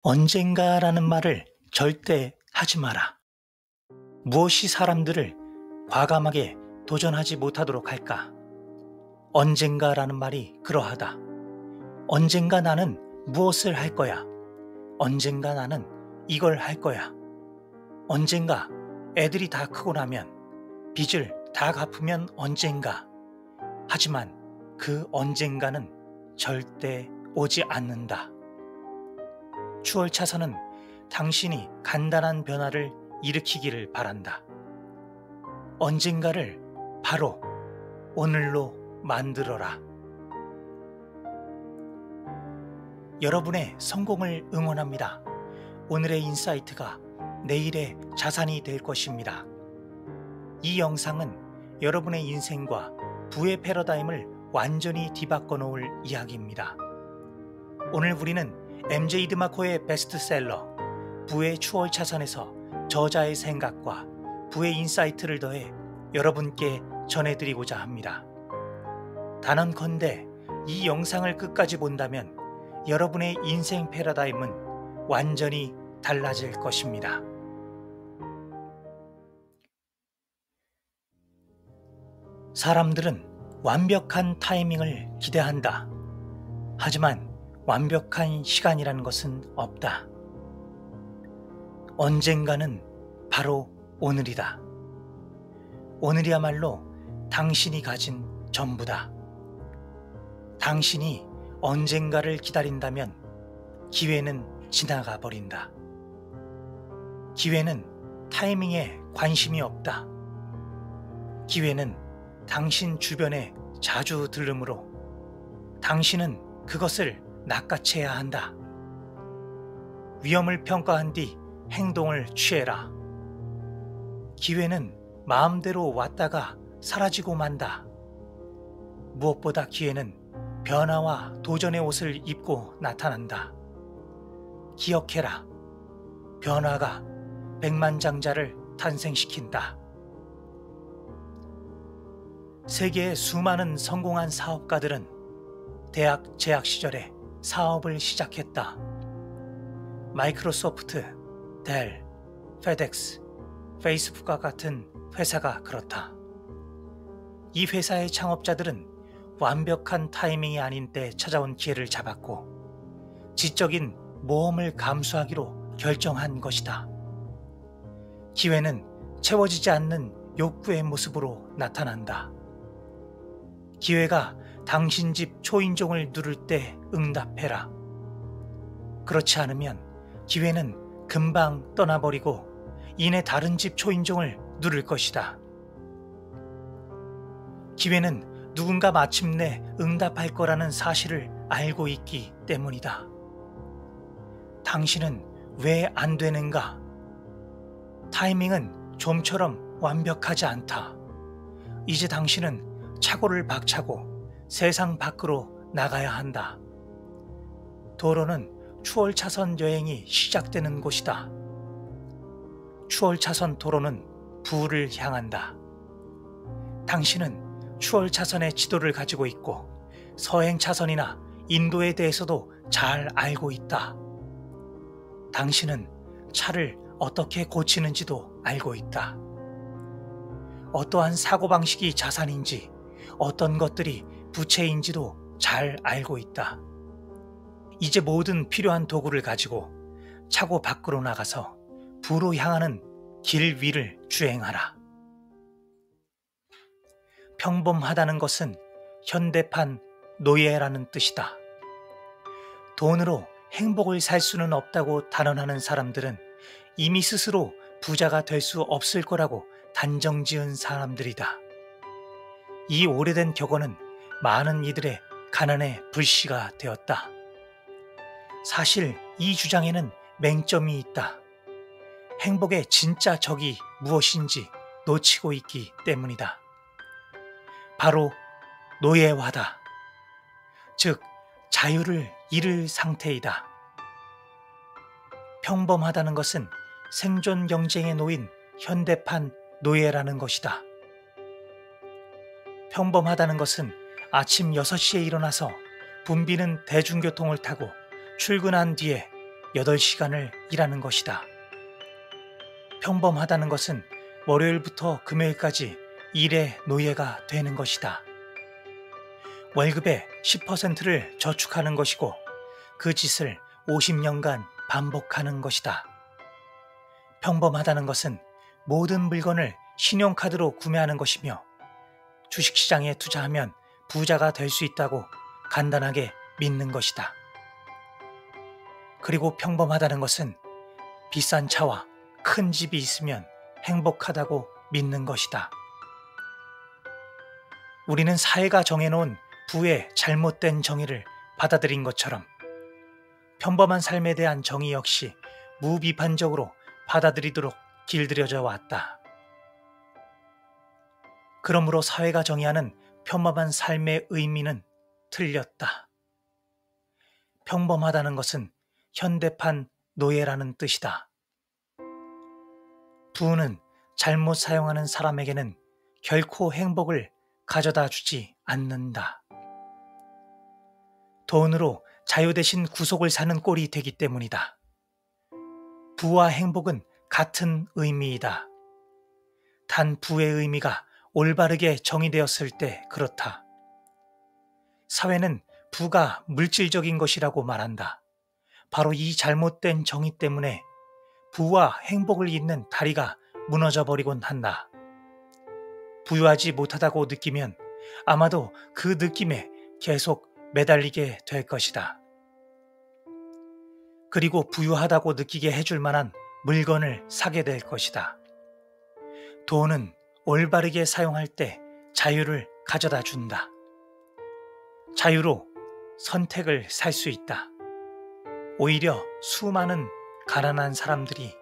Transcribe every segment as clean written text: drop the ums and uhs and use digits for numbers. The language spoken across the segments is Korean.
언젠가라는 말을 절대 하지 마라. 무엇이 사람들을 과감하게 도전하지 못하도록 할까? 언젠가라는 말이 그러하다. 언젠가 나는 무엇을 할 거야? 언젠가 나는 이걸 할 거야. 언젠가 애들이 다 크고 나면, 빚을 다 갚으면 언젠가. 하지만 그 언젠가는 절대 오지 않는다. 추월차선은 당신이 간단한 변화를 일으키기를 바란다. 언젠가를 바로 오늘로 만들어라. 여러분의 성공을 응원합니다. 오늘의 인사이트가 내일의 자산이 될 것입니다. 이 영상은 여러분의 인생과 부의 패러다임을 완전히 뒤바꿔 놓을 이야기입니다. 오늘 우리는 MJ 드마코의 베스트셀러 부의 추월차선에서 저자의 생각과 부의 인사이트를 더해 여러분께 전해드리고자 합니다. 단언컨대 이 영상을 끝까지 본다면 여러분의 인생 패러다임은 완전히 달라질 것입니다. 사람들은 완벽한 타이밍을 기대한다. 하지만 완벽한 시간이라는 것은 없다. 언젠가는 바로 오늘이다. 오늘이야말로 당신이 가진 전부다. 당신이 언젠가를 기다린다면 기회는 지나가 버린다. 기회는 타이밍에 관심이 없다. 기회는 당신 주변에 자주 들르므로 당신은 그것을 낚아채야 한다. 위험을 평가한 뒤 행동을 취해라. 기회는 마음대로 왔다가 사라지고 만다. 무엇보다 기회는 변화와 도전의 옷을 입고 나타난다. 기억해라. 변화가 백만장자를 탄생시킨다. 세계의 수많은 성공한 사업가들은 대학 재학 시절에 사업을 시작했다. 마이크로소프트, 델, 페덱스, 페이스북과 같은 회사가 그렇다. 이 회사의 창업자들은 완벽한 타이밍이 아닌 때 찾아온 기회를 잡았고 지적인 모험을 감수하기로 결정한 것이다. 기회는 채워지지 않는 욕구의 모습으로 나타난다. 기회가 당신 집 초인종을 누를 때 응답해라. 그렇지 않으면 기회는 금방 떠나버리고 이내 다른 집 초인종을 누를 것이다. 기회는 누군가 마침내 응답할 거라는 사실을 알고 있기 때문이다. 당신은 왜 안 되는가? 타이밍은 좀처럼 완벽하지 않다. 이제 당신은 착오를 박차고 세상 밖으로 나가야 한다. 도로는 추월차선 여행이 시작되는 곳이다. 추월차선 도로는 부를 향한다. 당신은 추월차선의 지도를 가지고 있고 서행차선이나 인도에 대해서도 잘 알고 있다. 당신은 차를 어떻게 고치는지도 알고 있다. 어떠한 사고방식이 자산인지 어떤 것들이 부채인지도 잘 알고 있다. 이제 모든 필요한 도구를 가지고 차고 밖으로 나가서 부로 향하는 길 위를 주행하라. 평범하다는 것은 현대판 노예라는 뜻이다. 돈으로 행복을 살 수는 없다고 단언하는 사람들은 이미 스스로 부자가 될 수 없을 거라고 단정지은 사람들이다. 이 오래된 격언은 많은 이들의 가난의 불씨가 되었다. 사실 이 주장에는 맹점이 있다. 행복의 진짜 적이 무엇인지 놓치고 있기 때문이다. 바로 노예화다. 즉 자유를 잃을 상태이다. 평범하다는 것은 생존 경쟁에 놓인 현대판 노예라는 것이다. 평범하다는 것은 아침 6시에 일어나서 붐비는 대중교통을 타고 출근한 뒤에 8시간을 일하는 것이다. 평범하다는 것은 월요일부터 금요일까지 일의 노예가 되는 것이다. 월급의 10%를 저축하는 것이고 그 짓을 50년간 반복하는 것이다. 평범하다는 것은 모든 물건을 신용카드로 구매하는 것이며 주식시장에 투자하면 부자가 될 수 있다고 간단하게 믿는 것이다. 그리고 평범하다는 것은 비싼 차와 큰 집이 있으면 행복하다고 믿는 것이다. 우리는 사회가 정해놓은 부의 잘못된 정의를 받아들인 것처럼 평범한 삶에 대한 정의 역시 무비판적으로 받아들이도록 길들여져 왔다. 그러므로 사회가 정의하는 평범한 삶의 의미는 틀렸다. 평범하다는 것은 현대판 노예라는 뜻이다. 부는 잘못 사용하는 사람에게는 결코 행복을 가져다 주지 않는다. 돈으로 자유 대신 구속을 사는 꼴이 되기 때문이다. 부와 행복은 같은 의미이다. 단 부의 의미가 올바르게 정의되었을 때 그렇다. 사회는 부가 물질적인 것이라고 말한다. 바로 이 잘못된 정의 때문에 부와 행복을 잇는 다리가 무너져 버리곤 한다. 부유하지 못하다고 느끼면 아마도 그 느낌에 계속 매달리게 될 것이다. 그리고 부유하다고 느끼게 해줄 만한 물건을 사게 될 것이다. 돈은 올바르게 사용할 때 자유를 가져다 준다. 자유로 선택을 살 수 있다. 오히려 수많은 가난한 사람들이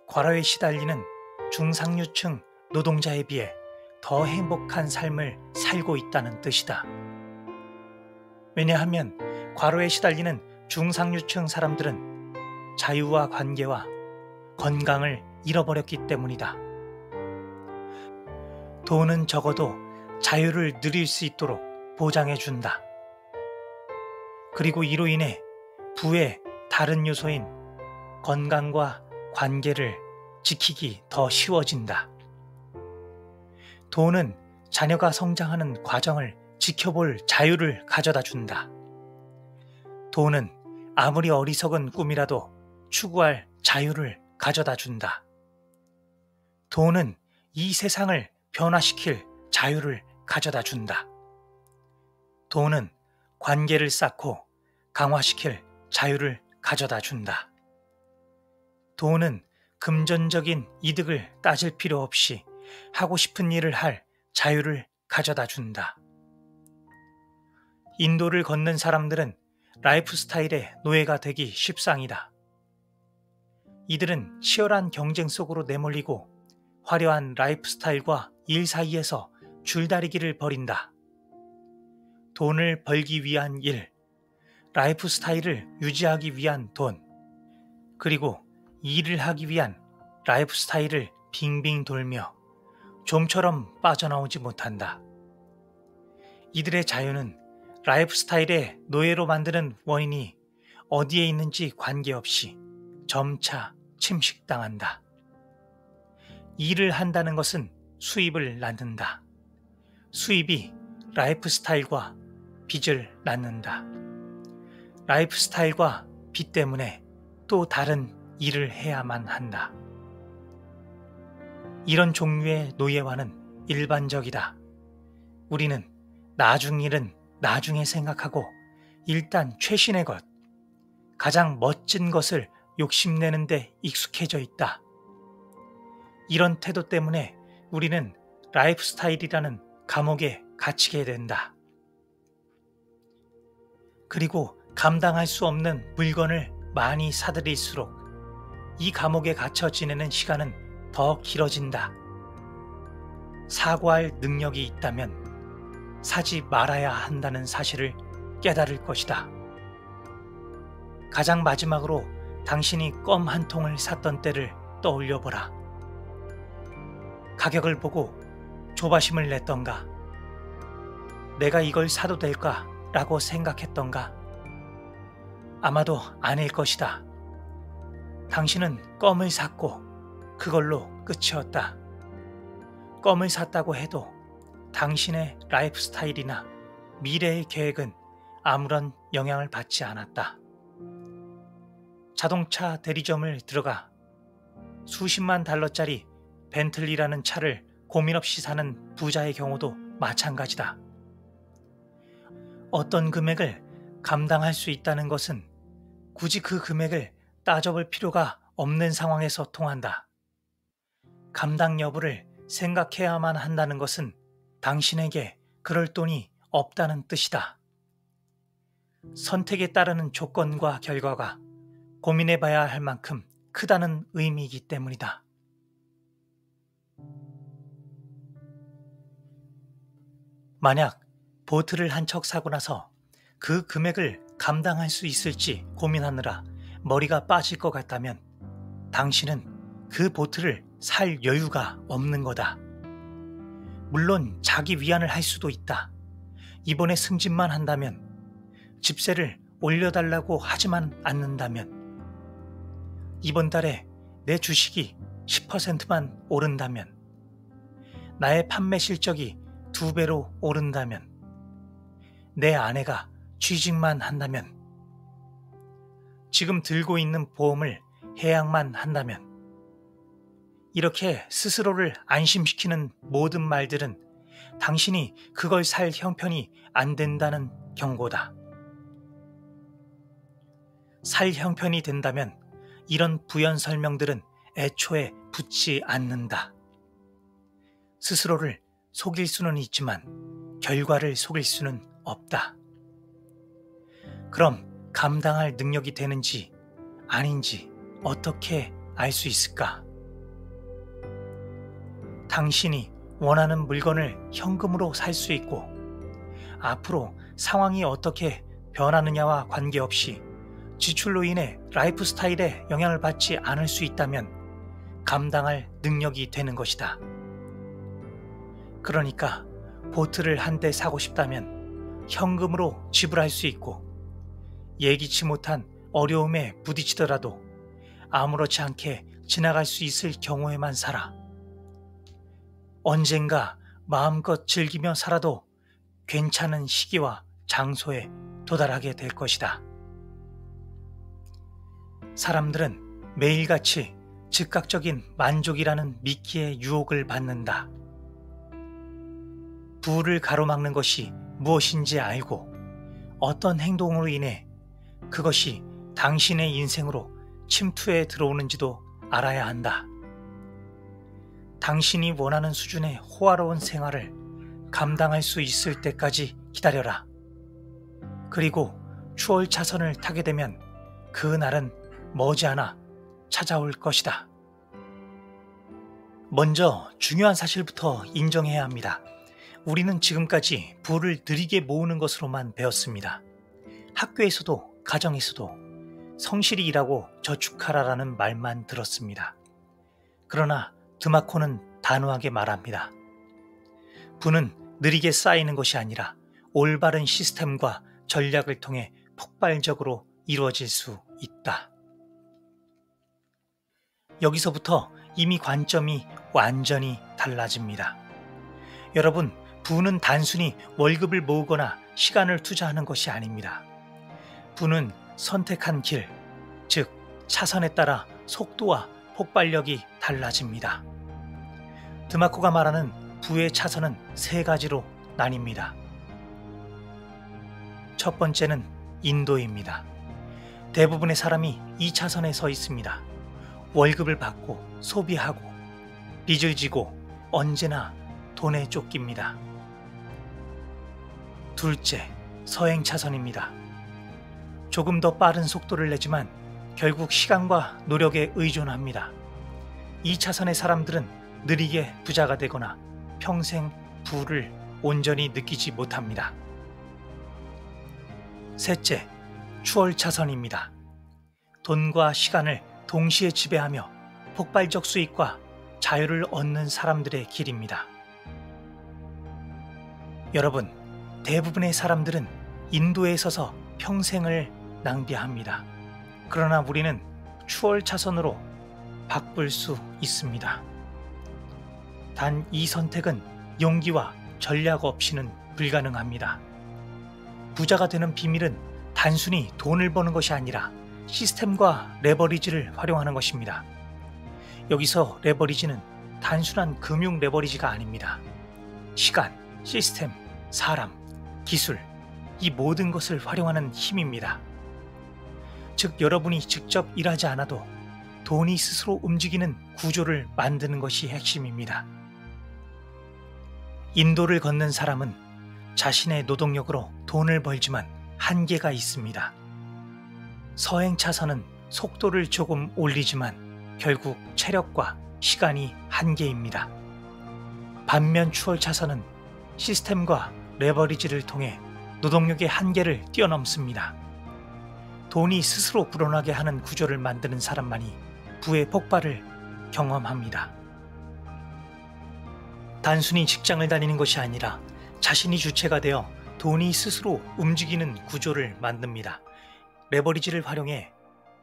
과로에 시달리는 중상류층 노동자에 비해 더 행복한 삶을 살고 있다는 뜻이다. 왜냐하면 과로에 시달리는 중상류층 사람들은 자유와 관계와 건강을 잃어버렸기 때문이다. 돈은 적어도 자유를 누릴 수 있도록 보장해준다. 그리고 이로 인해 부의 다른 요소인 건강과 관계를 지키기 더 쉬워진다. 돈은 자녀가 성장하는 과정을 지켜볼 자유를 가져다 준다. 돈은 아무리 어리석은 꿈이라도 추구할 자유를 가져다 준다. 돈은 이 세상을 변화시킬 자유를 가져다 준다. 돈은 관계를 쌓고 강화시킬 자유를 가져다 준다. 돈은 금전적인 이득을 따질 필요 없이 하고 싶은 일을 할 자유를 가져다 준다. 인도를 걷는 사람들은 라이프 스타일의 노예가 되기 십상이다. 이들은 치열한 경쟁 속으로 내몰리고 화려한 라이프 스타일과 일 사이에서 줄다리기를 벌인다. 돈을 벌기 위한 일, 라이프 스타일을 유지하기 위한 돈, 그리고 일을 하기 위한 라이프 스타일을 빙빙 돌며 좀처럼 빠져나오지 못한다. 이들의 자유는 라이프 스타일의 노예로 만드는 원인이 어디에 있는지 관계없이 점차 침식당한다. 일을 한다는 것은 수입을 낳는다. 수입이 라이프 스타일과 빚을 낳는다. 라이프 스타일과 빚 때문에 또 다른 일을 해야만 한다. 이런 종류의 노예화는 일반적이다. 우리는 나중 일은 나중에 생각하고 일단 최신의 것, 가장 멋진 것을 욕심내는 데 익숙해져 있다. 이런 태도 때문에 우리는 라이프 스타일이라는 감옥에 갇히게 된다. 그리고 감당할 수 없는 물건을 많이 사들일수록 이 감옥에 갇혀 지내는 시간은 더 길어진다. 사고할 능력이 있다면 사지 말아야 한다는 사실을 깨달을 것이다. 가장 마지막으로 당신이 껌 한 통을 샀던 때를 떠올려 보라. 가격을 보고 조바심을 냈던가? 내가 이걸 사도 될까? 라고 생각했던가? 아마도 아닐 것이다. 당신은 껌을 샀고 그걸로 끝이었다. 껌을 샀다고 해도 당신의 라이프 스타일이나 미래의 계획은 아무런 영향을 받지 않았다. 자동차 대리점을 들어가 수십만 달러짜리 벤틀리라는 차를 고민 없이 사는 부자의 경우도 마찬가지다. 어떤 금액을 감당할 수 있다는 것은 굳이 그 금액을 따져볼 필요가 없는 상황에서 통한다. 감당 여부를 생각해야만 한다는 것은 당신에게 그럴 돈이 없다는 뜻이다. 선택에 따르는 조건과 결과가 고민해봐야 할 만큼 크다는 의미이기 때문이다. 만약 보트를 한 척 사고 나서 그 금액을 감당할 수 있을지 고민하느라 머리가 빠질 것 같다면 당신은 그 보트를 살 여유가 없는 거다. 물론 자기 위안을 할 수도 있다. 이번에 승진만 한다면, 집세를 올려달라고 하지만 않는다면, 이번 달에 내 주식이 10%만 오른다면, 나의 판매 실적이 2배로 오른다면, 내 아내가 취직만 한다면, 지금 들고 있는 보험을 해약만 한다면, 이렇게 스스로를 안심시키는 모든 말들은 당신이 그걸 살 형편이 안 된다는 경고다. 살 형편이 된다면 이런 부연 설명들은 애초에 붙지 않는다. 스스로를 속일 수는 있지만 결과를 속일 수는 없다. 그럼 감당할 능력이 되는지 아닌지 어떻게 알 수 있을까? 당신이 원하는 물건을 현금으로 살 수 있고 앞으로 상황이 어떻게 변하느냐와 관계없이 지출로 인해 라이프 스타일에 영향을 받지 않을 수 있다면 감당할 능력이 되는 것이다. 그러니까 보트를 한 대 사고 싶다면 현금으로 지불할 수 있고 예기치 못한 어려움에 부딪히더라도 아무렇지 않게 지나갈 수 있을 경우에만 살아. 언젠가 마음껏 즐기며 살아도 괜찮은 시기와 장소에 도달하게 될 것이다. 사람들은 매일같이 즉각적인 만족이라는 미끼의 유혹을 받는다. 부를 가로막는 것이 무엇인지 알고 어떤 행동으로 인해 그것이 당신의 인생으로 침투해 들어오는지도 알아야 한다. 당신이 원하는 수준의 호화로운 생활을 감당할 수 있을 때까지 기다려라. 그리고 추월차선을 타게 되면 그 날은 머지않아 찾아올 것이다. 먼저 중요한 사실부터 인정해야 합니다. 우리는 지금까지 부를 느리게 모으는 것으로만 배웠습니다. 학교에서도 가정에서도 성실히 일하고 저축하라라는 말만 들었습니다. 그러나 드마코는 단호하게 말합니다. 부는 느리게 쌓이는 것이 아니라 올바른 시스템과 전략을 통해 폭발적으로 이루어질 수 있다. 여기서부터 이미 관점이 완전히 달라집니다. 여러분, 부는 단순히 월급을 모으거나 시간을 투자하는 것이 아닙니다. 부는 선택한 길, 즉 차선에 따라 속도와 폭발력이 달라집니다. 드마코가 말하는 부의 차선은 3가지로 나뉩니다. 첫 번째는 인도입니다. 대부분의 사람이 이 차선에 서 있습니다. 월급을 받고 소비하고 빚을 지고 언제나 돈에 쫓깁니다. 둘째, 서행 차선입니다. 조금 더 빠른 속도를 내지만 결국 시간과 노력에 의존합니다. 이 차선의 사람들은 느리게 부자가 되거나 평생 부를 온전히 느끼지 못합니다. 셋째, 추월 차선입니다. 돈과 시간을 동시에 지배하며 폭발적 수익과 자유를 얻는 사람들의 길입니다. 여러분, 대부분의 사람들은 인도에 서서 평생을 낭비합니다. 그러나 우리는 추월 차선으로 바꿀 수 있습니다. 단 이 선택은 용기와 전략 없이는 불가능합니다. 부자가 되는 비밀은 단순히 돈을 버는 것이 아니라 시스템과 레버리지를 활용하는 것입니다. 여기서 레버리지는 단순한 금융 레버리지가 아닙니다. 시간, 시스템, 사람, 기술, 이 모든 것을 활용하는 힘입니다. 즉, 여러분이 직접 일하지 않아도 돈이 스스로 움직이는 구조를 만드는 것이 핵심입니다. 인도를 걷는 사람은 자신의 노동력으로 돈을 벌지만 한계가 있습니다. 서행 차선은 속도를 조금 올리지만 결국 체력과 시간이 한계입니다. 반면 추월 차선은 시스템과 레버리지를 통해 노동력의 한계를 뛰어넘습니다. 돈이 스스로 불어나게 하는 구조를 만드는 사람만이 부의 폭발을 경험합니다. 단순히 직장을 다니는 것이 아니라 자신이 주체가 되어 돈이 스스로 움직이는 구조를 만듭니다. 레버리지를 활용해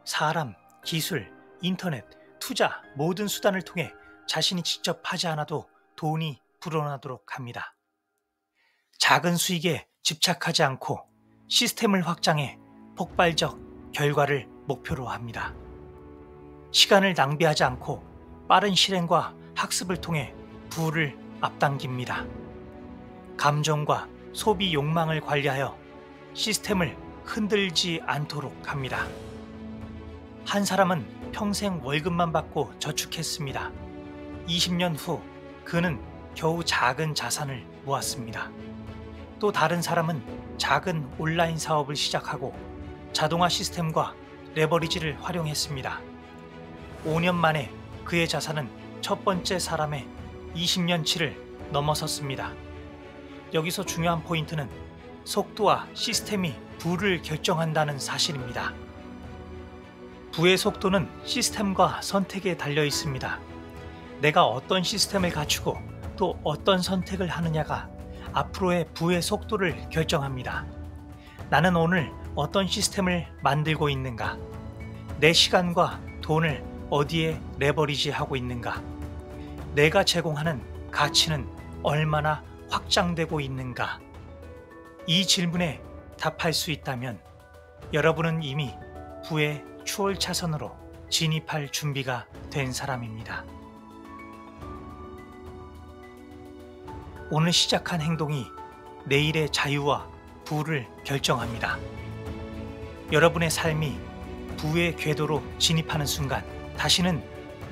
사람, 기술, 인터넷, 투자 모든 수단을 통해 자신이 직접 하지 않아도 돈이 불어나도록 합니다. 작은 수익에 집착하지 않고 시스템을 확장해 폭발적 결과를 목표로 합니다. 시간을 낭비하지 않고 빠른 실행과 학습을 통해 부를 앞당깁니다. 감정과 소비 욕망을 관리하여 시스템을 흔들지 않도록 합니다. 한 사람은 평생 월급만 받고 저축했습니다. 20년 후 그는 겨우 작은 자산을 모았습니다. 또 다른 사람은 작은 온라인 사업을 시작하고 자동화 시스템과 레버리지를 활용했습니다. 5년 만에 그의 자산은 첫 번째 사람의 20년치를 넘어섰습니다. 여기서 중요한 포인트는 속도와 시스템이 부를 결정한다는 사실입니다. 부의 속도는 시스템과 선택에 달려 있습니다. 내가 어떤 시스템을 갖추고 또 어떤 선택을 하느냐가 앞으로의 부의 속도를 결정합니다. 나는 오늘 어떤 시스템을 만들고 있는가? 내 시간과 돈을 어디에 레버리지하고 있는가? 내가 제공하는 가치는 얼마나 확장되고 있는가? 이 질문에 답할 수 있다면 여러분은 이미 부의 추월 차선으로 진입할 준비가 된 사람입니다. 오늘 시작한 행동이 내일의 자유와 부를 결정합니다. 여러분의 삶이 부의 궤도로 진입하는 순간 다시는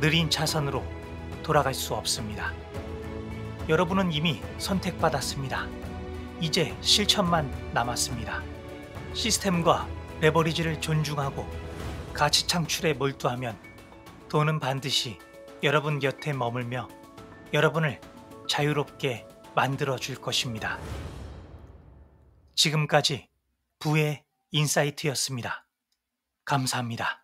느린 차선으로 돌아갈 수 없습니다. 여러분은 이미 선택받았습니다. 이제 실천만 남았습니다. 시스템과 레버리지를 존중하고 가치 창출에 몰두하면 돈은 반드시 여러분 곁에 머물며 여러분을 자유롭게 만들어 줄 것입니다. 지금까지 부의 인사이트였습니다. 감사합니다.